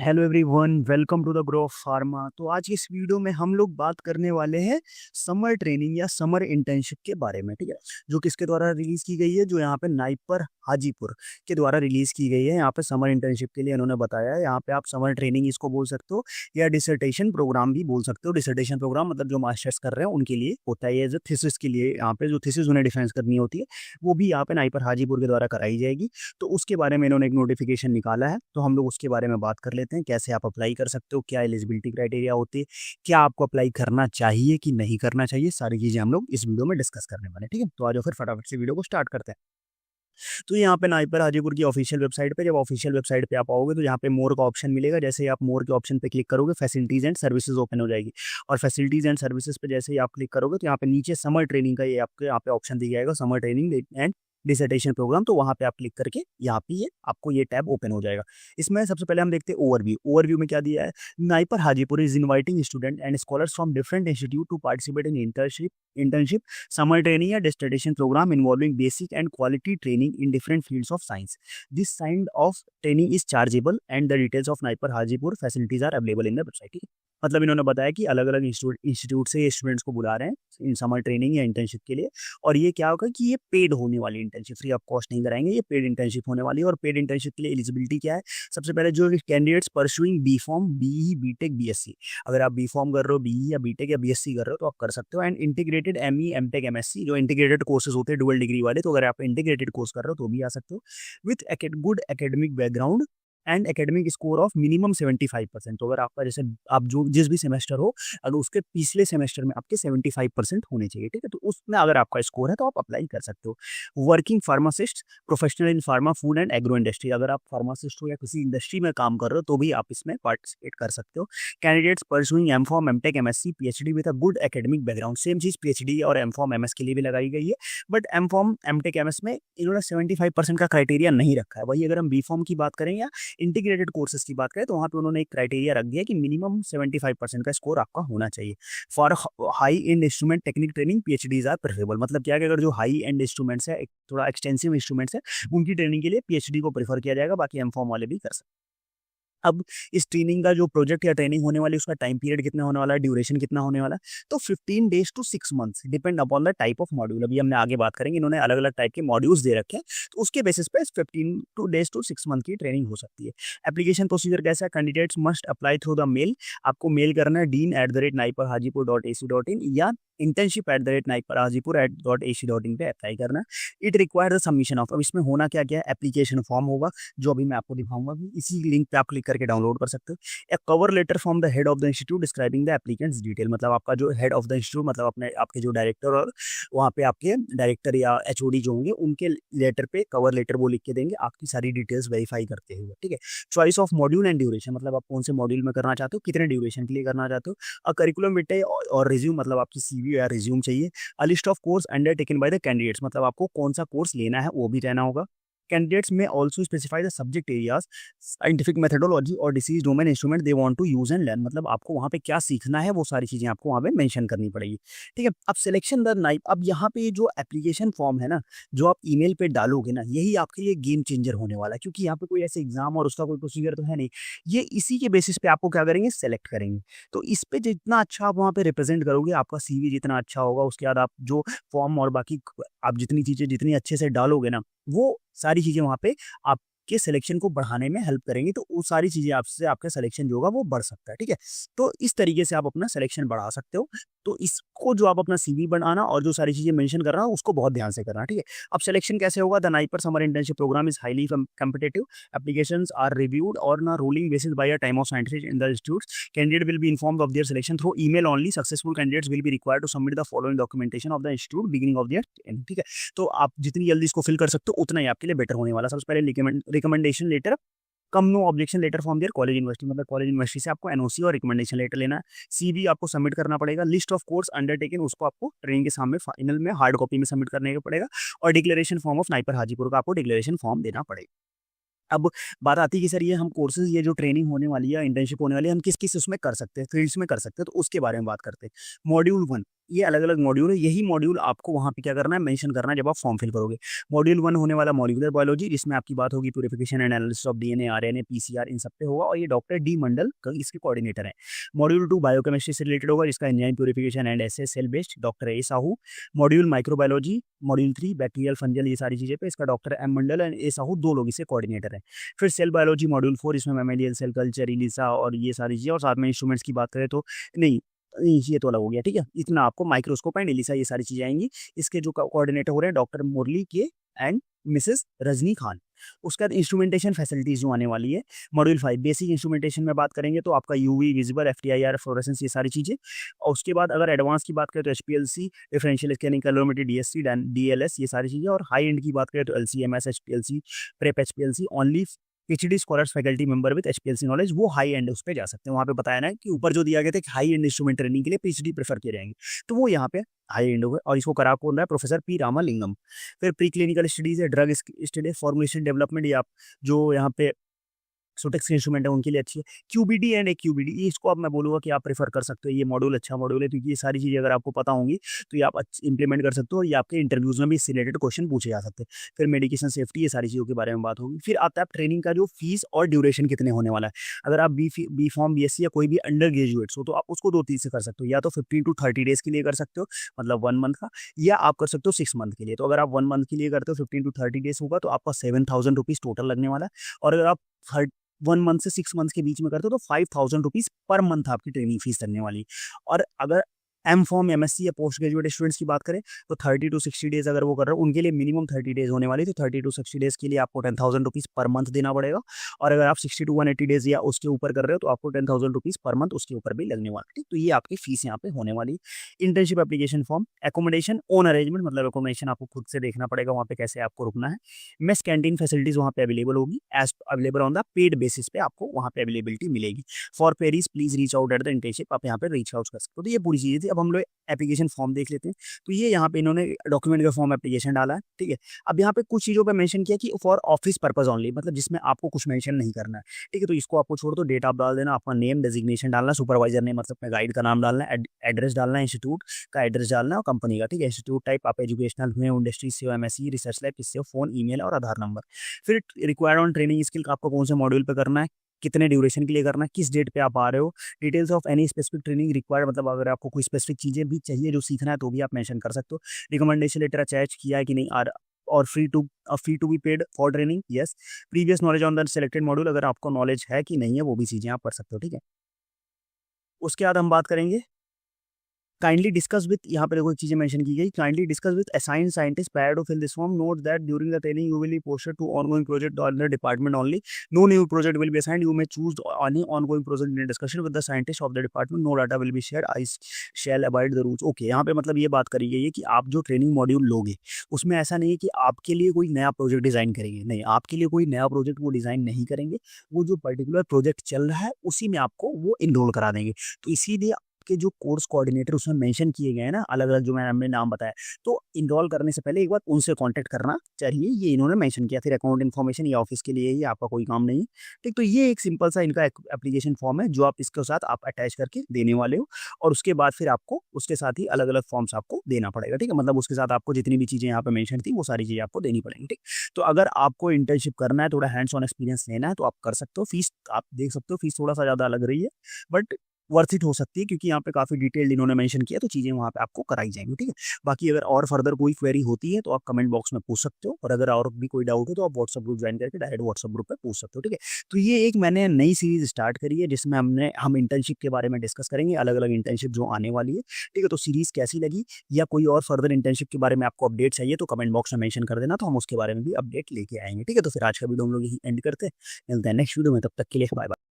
Hello everyone, welcome to the grow of pharma. तो आज की इस वीडियो में हम लोग बात करने वाले हैं समर ट्रेनिंग या समर इंटर्नशिप के बारे में। ठीक है, जो किसके द्वारा रिलीज की गई है, जो यहाँ पे नाइपर हाजीपुर के द्वारा रिलीज की गई है। यहाँ पे समर इंटर्नशिप के लिए इन्होंने बताया है। यहाँ पे आप समर ट्रेनिंग इसको बोल सकते हो या डिसर्टेशन प्रोग्राम भी बोल सकते हो। डिसर्टेशन प्रोग्राम मतलब जो मास्टर्स कर रहे हैं उनके लिए होता है, ये जो थीसिस के लिए यहाँ पे जो थीसिस उन्हें डिफेंस करनी होती है वो भी यहाँ पे नाइपर हाजीपुर के द्वारा कराई जाएगी। तो उसके बारे में इन्होंने एक नोटिफिकेशन निकाला है, तो हम लोग उसके बारे में बात कर लेते हैं। कैसे आप अप्लाई कर सकते हो, क्या एलिजिबिलिटी क्राइटेरिया होती है, क्या आपको अप्लाई करना चाहिए कि नहीं करना चाहिए, सारी चीजें हम लोग इस वीडियो में डिस्कस करने वाले हैं। ठीक है, तो आज फिर फटाफट से वीडियो को स्टार्ट करते हैं। तो यहाँ पे नाइपर हाजीपुर की ऑफिशियल वेबसाइट पे, जब ऑफिशियल वेबसाइट पे आप आओगे तो यहाँ पे मोर का ऑप्शन मिलेगा। जैसे ही आप मोर के ऑप्शन पे क्लिक करोगे, फैसिलिटीज एंड सर्विसेज ओपन हो जाएगी। और फैसिलिटीज एंड सर्विसेज पे जैसे ही आप क्लिक करोगे तो यहाँ पे नीचे समर ट्रेनिंग का ये आपके यहाँ पे ऑप्शन दिया जाएगा, summer training and dissertation programme. तो वहां पे आप क्लिक करके यहाँ पे ये आपको ये टैब ओपन हो जाएगा। इसमें सबसे पहले हम देखते हैं ओवरव्यू। ओवरव्यू में क्या दिया है, NIPER Hajipur is inviting student and scholars from different institute to participate in internship, summer training या dissertation program involving basic and quality training in different fields of science. This kind of training is chargeable and the details of Naipar Hajipur facilities are available in the website. ठीक है, मतलब इन्होंने बताया कि अलग अलग institute से students को बुला रहे हैं इन समर ट्रेनिंग या इंटर्नशिप के लिए। और ये क्या होगा कि ये पेड होने वाली इंटर्नशिप, फ्री ऑफ कॉस्ट नहीं कराएंगे, ये पेड इंटर्नशिप होने वाली है। और पेड इंटर्नशिप के लिए एलिजिबिलिटी क्या है, सबसे पहले जो candidates pursuing B pharm, BE, BTech, BSc, अगर आप बी फॉर्म कर रहे हो, बीई या बीटेक या बीएससी कर रहे हो तो आप कर सकते हो। And integrated ME, MTech, MSc, जो इंटीग्रेटेड कोर्सेज होते हैं डुअल डिग्री वाले, तो अगर आप इंटीग्रेटेड कोर्स कर रहे हो तो भी आ सकते हो। With good academic background and academic score of minimum 75%। तो अगर आपका जैसे आप जो जिस भी सेमेस्टर हो, अगर उसके पिछले सेमेस्टर में आपके 75% होने चाहिए। ठीक है, तो उसमें अगर आपका स्कोर है तो आप अप्लाई कर सकते हो। Working pharmacist, professional in pharma, food and agro industry, अगर आप फार्मासिस्ट हो या किसी इंडस्ट्री में काम कर रहे हो तो भी आप इसमें पार्टिसिपेट कर सकते हो। Candidates pursuing M pharm, MTech, MSc, PhD with a good academic background, same चीज पीएचडी और एम फॉर्म, एमएस के लिए भी लगाई गई है। But M pharm, MTech, MS में इन्होंने 75% का क्राइटेरिया नहीं रखा है। वही अगर हम बी फॉर्म की बात करें या इंटीग्रेटेड कोर्सेज की बात करें तो वहां पे उन्होंने एक क्राइटेरिया रख दिया कि मिनिमम 75% का स्कोर आपका होना चाहिए। For high end instrument technique training PhDs are preferable, मतलब क्या कि अगर जो हाई एंड इंस्ट्रूमेंट्स है, थोड़ा एक्सटेंसिव इंस्ट्रूमेंट्स है, उनकी ट्रेनिंग के लिए पीएचडी को प्रेफर किया जाएगा, बाकी एम फॉर्म वाले भी कर सकते हैं। अब इस ट्रेनिंग का जो प्रोजेक्ट या ट्रेनिंग होने वाली उसका टाइम पीरियड कितना होने वाला है, ड्यूरेशन कितना होने वाला है, तो 15 days to 6 months depend upon the type of module. अभी हमने आगे बात करेंगे, इन्होंने अलग अलग टाइप के मॉड्यूल्स दे रखे हैं, तो उसके बेसिस पे 15 डेज टू 6 मंथ की ट्रेनिंग हो सकती है। एप्लीकेशन प्रोसीजर कैसा है, candidates must apply through the mail. आपको मेल करना है dean@naiparhajipur.ac.in या internship@naiparhajipur.ac.in पे अप्लाई करना है। It require the submission of, अब इसमें होना क्या क्या है, एप्लीकेशन फॉर्म होगा जो अभी मैं आपको दिखाऊंगा, इसी लिंक पे आप क्लिक करके डाउनलोड कर सकते हो। A cover letter from the head of the institute describing the applicant's detail, मतलब आपका जो हेड ऑफ द इंस्टीट्यूट, मतलब अपने आपके जो डायरेक्टर और वहाँ पे आपके डायरेक्टर या एचओडी जो होंगे उनके लेटर पे कवर लेटर वो लिख के देंगे आपकी सारी डिटेल्स वेरीफाई करते हुए। ठीक है, choice of module and duration, मतलब आप कौन से मॉड्यूल में करना चाहते हो, कितने ड्यूरेशन के लिए करना चाहते हो। करिकुलम विटे और रिज्यूम, मतलब आपकी सीवी या रिज्यूम चाहिए। A list of course undertaken by the candidates, मतलब आपको कौन सा कोर्स लेना है वो भी रहना होगा। कैंडिडेट्स में also specify the subject areas, scientific methodology और disease domain instrument they want to use and learn, मतलब आपको वहाँ पे क्या सीखना है वो सारी चीजें आपको वहाँ पे मेंशन करनी पड़ेगी। ठीक है, अब सिलेक्शन द नाइप, अब यहाँ पे जो एप्लीकेशन फॉर्म है ना, जो आप ईमेल पे डालोगे ना, यही आपके लिए गेम चेंजर होने वाला है, क्योंकि यहाँ पे कोई ऐसे एग्जाम और उसका कोई प्रोसीजर तो है नहीं। ये इसी के बेसिस पे आपको क्या करेंगे, सेलेक्ट करेंगे। तो इस पे जितना अच्छा आप वहाँ पे रिप्रेजेंट करोगे, आपका सीवी जितना अच्छा होगा, उसके बाद आप जो फॉर्म और बाकी आप जितनी चीजें जितनी अच्छे से डालोगे ना, वो सारी चीजें वहाँ पे आपके सिलेक्शन को बढ़ाने में हेल्प करेंगी। तो वो सारी चीजें आपसे आपका सिलेक्शन जो होगा वो बढ़ सकता है। ठीक है, तो इस तरीके से आप अपना सिलेक्शन बढ़ा सकते हो। तो इसको जो आप अपना सीवी बनाना और जो सारी चीजें मेंशन कर रहा हूँ उसको बहुत ध्यान से करना। ठीक है, अब सिलेक्शन कैसे होगा, the NIPER summer internship programme is highly competitive. Applications are reviewed on a rolling basis by a time of scientist in the institutes. Candidate will be informed of their selection through email only. Successful candidates will be required to submit the following documentation of the institute beginning of their training. ठीक है, तो आप जितनी जल्दी इसको fill कर सकते हो उतना ही आपके लिए बेटर होने वाला। सबसे पहले recommendation letter, cum no objection letter from their college university, मतलब कॉलेज यूनिवर्सिटी से आपको एनओसी और रिकमेंडेशन लेटर लेना है। सीवी आपको सबमिट करना पड़ेगा। लिस्ट ऑफ कोर्स अंडरटेकन, उसको आपको ट्रेनिंग के सामने फाइनल में हार्ड कॉपी में सबमिट करने का पड़ेगा। और declaration form of NIPER Hajipur का आपको डिक्लेरेशन फॉर्म देना पड़ेगा। अब बात आती है कि सर ये हम कोर्सेज, ये जो ट्रेनिंग होने वाली है, इंटर्नशिप होने वाली है, हम किस किस उसमें कर सकते हैं, फील्ड्स में कर सकते हैं, तो उसके बारे में बात करते हैं। मॉड्यूल 1, ये अलग अलग मॉड्यूल है, यही मॉड्यूल आपको वहाँ पे क्या करना है, मेंशन करना है जब आप फॉर्म फिल करोगे। मॉड्यूल 1 होने वाला मॉलिक्यूलर बायोलॉजी, जिसमें आपकी बात होगी purification and analysis of DNA, RNA, PCR, इन सब पे होगा, और ये डॉक्टर डी मंडल इसके कोऑर्डिनेटर हैं। मॉड्यूल 2 बायोकेमिस्ट्री से रिलेटेड होगा, जिसका enzyme purification and assay cell based, doctor A Sahu. Module microbiology, module 3 bacterial fungal, ये सारी चीज़ें पे इसका doctor M Mandal and A Sahu, 2 लोग इससे कोऑर्डिनेटर हैं। फिर सेल बायोलॉजी मॉड्यूल 4, इसमें मैमेलियल सेल कल्चर, इलिसा और ये सारी चीज़ें, और साथ में इंस्ट्रूमेंट्स की बात करें तो नहीं, ये तो अलग हो गया, ठीक है। इतना आपको माइक्रोस्कोप एंड एलिसा ये सारी चीजें आएंगी। इसके जो कोऑर्डिनेटर हो रहे हैं डॉक्टर मुरली के एंड मिसेस रजनी खान। उसके बाद इंस्ट्रूमेंटेशन फैसिलिटीज जो आने वाली है, मॉड्यूल 5 बेसिक इंस्ट्रूमेंटेशन में बात करेंगे तो आपका यूवी, विजिबल, एफटीआईआर, फ्लोरेसेंस, ये सारी चीजें। और उसके बाद अगर एडवांस की बात करें तो HPLC, differential scanning, calorimetry, DSC, DLS, ये सारी चीजें। और हाई एंड की बात करें तो LCMS, HPLC, prep HPLC, only PhD scholars faculty member with HPLC knowledge, वो हाई एंड उस पे जा सकते हैं। वहाँ पे बताया ना कि ऊपर जो दिया गया था कि हाई एंड इंस्ट्रूमेंट ट्रेनिंग के लिए पीएचडी प्रेफर किए जाएंगे, तो वो यहाँ पे हाई एंड होगा। और इसको करा कौन रहा है, प्रोफेसर पी रामालिंगम। फिर प्री क्लिनिकल स्टडीज है, ड्रग स्टडी, फॉर्मुलेशन डेवलपमेंट, या जो यहाँ पे सोटेक्स के इंस्ट्रूमेंट है उनके लिए अच्छी है। क्यूबीडी एंड ए क्यूबीडी, ये इसको अब मैं बोलूँगा कि आप प्रेफर कर सकते हो, ये मॉड्यूल अच्छा मॉड्यूल है, क्योंकि ये सारी चीज़ें अगर आपको पता होंगी तो ये आप इंप्लीमेंट कर सकते हो, और ये आपके इंटरव्यूज में भी इससे रिलेटेड क्वेश्चन पूछे जा सकते हैं। फिर मेडिकेशन सेफ्टी, ये सारी चीज़ों के बारे में बात होगी। फिर आता है ट्रेनिंग का जो फीस और ड्यूरेशन कितने होने वाला है। अगर आप बी फॉर्म, बीएससी या कोई भी अंडर ग्रेजुएट्स हो तो आप उसको 2 चीज़ से कर सकते हो, या तो 15 to 30 डेज के लिए कर सकते हो, मतलब 1 मंथ का, या आप कर सकते हो 6 मंथ के लिए। तो अगर आप 1 मंथ के लिए करते हो 15 to 30 डेज होगा तो आपका 7,000 रुपीज़ टोटल लगने वाला है। और अगर आप 1 मंथ से 6 मंथ के बीच में करते हो तो 5,000 रुपीज़ पर मंथ आपकी ट्रेनिंग फीस लगने वाली। और अगर एम फॉर्म, एमएससी या पोस्ट ग्रेजुएट स्टूडेंट्स की बात करें तो 30 to 60 डेज अगर वो कर रहे हो, उनके लिए मिनिमम 30 डेज होने वाली, तो 30 to 60 डेज के लिए आपको 10,000 रुपीज़ पर मंथ देना पड़ेगा। और अगर आप 60 to 180 डेज या उसके ऊपर कर रहे हो तो आपको 10,000 रुपीज़ पर मंथ उसके ऊपर भी लगने वाला, ठीक। तो ये आपकी फीस यहाँ पे होने वाली। Internship application form, accommodation own arrangement, मतलब एकोमोडेशन आपको खुद से देखना पड़ेगा वहाँ पे कैसे आपको रुकना है। मेस कैंटीन फैसिलिटीज वहाँ पे अवेलेबल होगी, as available on the paid basis पे आपको वहाँ पे अवेलेबिलिटी मिलेगी। For queries please reach out at the internship, आप यहाँ पे रीच आउट कर सकते हो। तो ये पूरी चीज़ें थी। अब हम लोग एप्लीकेशन फॉर्म देख लेते हैं। तो ये यहाँ पे इन्होंने डॉक्यूमेंट का फॉर्म एप्लीकेशन डाला है, ठीक है। अब यहाँ पे कुछ चीज़ों पे मेंशन किया कि फॉर ऑफिस पर्पस ओनली, मतलब जिसमें आपको कुछ मेंशन नहीं करना है, ठीक है। तो इसको आपको छोड़ दो, डेट आप डाल देना, आपका नेम, डेजिग्नेशन डालना, सुपरवाइजर नेम मतलब अपने गाइड का नाम डालना है, एड्रेस डालना है, इंस्टीट्यूट का एड्रेस डालना है और कंपनी का, ठीक है। इंस्टीट्यूट टाइप आप एजुकेशनल हुए, इंडस्ट्री से हो, एमएससी, रिसर्च लैब किससे हो, फोन, ईमेल और आधार नंबर। फिर रिक्वायर्ड ऑन ट्रेनिंग स्किल आपको कौन से मॉड्यूल पे करना है, कितने ड्यूरेशन के लिए करना है, किस डेट पे आप आ रहे हो, details of any specific training required, मतलब अगर आपको कोई स्पेसिफिक चीज़ें भी चाहिए जो सीखना है तो भी आप मेंशन कर सकते हो। रिकमेंडेशन लेटर अटैच किया है कि नहीं, और free to be paid for training, yes. Previous knowledge on the selected module, अगर आपको नॉलेज है कि नहीं है वो भी चीज़ें आप कर सकते हो, ठीक है। उसके बाद हम बात करेंगे काइंडली डिस्कस विद, यहाँ पे देखो एक चीजें मेंशन की गई, kindly discuss with assigned scientist prior to fill this form, note that during the training you will be posted to ongoing project under department only, no new project will be assigned, you may choose any ongoing project in discussion with the scientist of the department, no data will be shared, I shall avoid the rules. Okay, यहाँ पे मतलब ये बात करी गई है कि आप जो ट्रेनिंग मॉड्यूल लोगे उसमें ऐसा नहीं है कि आपके लिए कोई नया प्रोजेक्ट डिजाइन करेंगे, नहीं, आपके लिए कोई नया प्रोजेक्ट वो डिजाइन नहीं करेंगे, वो जो पर्टिकुलर प्रोजेक्ट चल रहा है उसी में आपको वो इनरोल करा देंगे। तो इसीलिए के जो कोर्स कोऑर्डिनेटर उसमें मेंशन किए गए हैं ना, अलग अलग जो मैंने नाम बताया, तो इनरोल करने से पहले एक बार उनसे कांटेक्ट करना चाहिए, ये इन्होंने मेंशन किया। फिर अकाउंट इन्फॉर्मेशन ये ऑफिस के लिए ही, आपका कोई काम नहीं, ठीक। तो ये एक सिंपल सा इनका एप्लीकेशन फॉर्म है जो आप इसके साथ आप अटैच करके देने वाले हो, और उसके बाद फिर आपको उसके साथ ही अलग अलग फॉर्म्स आपको देना पड़ेगा, ठीक है। मतलब उसके साथ आपको जितनी भी चीजें यहाँ पे मेंशन थी वो सारी चीजें आपको देनी पड़ेंगी, ठीक। तो अगर आपको इंटर्नशिप करना है, थोड़ा हैंड्स ऑन एक्सपीरियंस लेना है तो आप कर सकते हो। फीस आप देख सकते हो, फीस थोड़ा सा ज्यादा लग रही है बट वर्थ इट हो सकती है, क्योंकि यहाँ पे काफी डिटेल्ड इन्होंने मेंशन किया, तो चीजें वहाँ पे आपको कराई जाएंगी, ठीक है। बाकी अगर और फर्दर कोई क्वेरी होती है तो आप कमेंट बॉक्स में पूछ सकते हो, और अगर और भी कोई डाउट हो तो आप व्हाट्सएप ग्रुप ज्वाइन करके डायरेक्ट व्हाट्सएप ग्रुप पे पूछ सकते हो, ठीक है। तो ये एक मैंने नई सीरीज स्टार्ट करी है जिसमें हम इंटर्नशिप के बारे में डिस्कस करेंगे, अलग अलग इंटर्नशिप जो आने वाली है, ठीक है। तो सीरीज कैसी लगी, या कोई और फर्दर इंटर्नशिप के बारे में आपको अपडेट चाहिए तो कमेंट बॉक्स में मेंशन कर देना, तो हम उसके बारे में भी अपडेट लेके आएंगे, ठीक है। तो फिर आज का वीडियो हम लोग यही एंड करते हैं, मिलते हैं नेक्स्ट वीडियो में, तब तक के लिए बाय बाय।